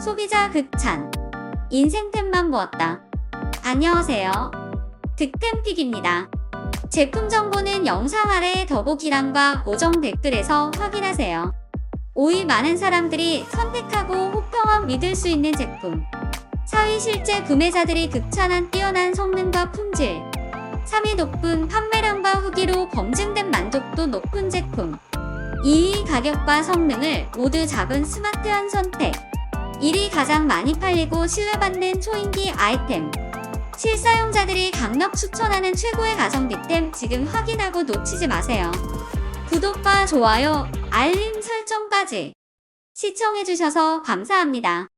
소비자 극찬. 인생템만 보았다. 안녕하세요. 득템픽입니다. 제품 정보는 영상 아래 더보기란과 고정 댓글에서 확인하세요. 5위 많은 사람들이 선택하고 혹평한 믿을 수 있는 제품. 4위 실제 구매자들이 극찬한 뛰어난 성능과 품질. 3위 높은 판매량과 후기로 검증된 만족도 높은 제품. 2위 가격과 성능을 모두 잡은 스마트한 선택. 1위 가장 많이 팔리고 신뢰받는 초인기 아이템. 실사용자들이 강력 추천하는 최고의 가성비템 지금 확인하고 놓치지 마세요. 구독과 좋아요, 알림 설정까지 시청해주셔서 감사합니다.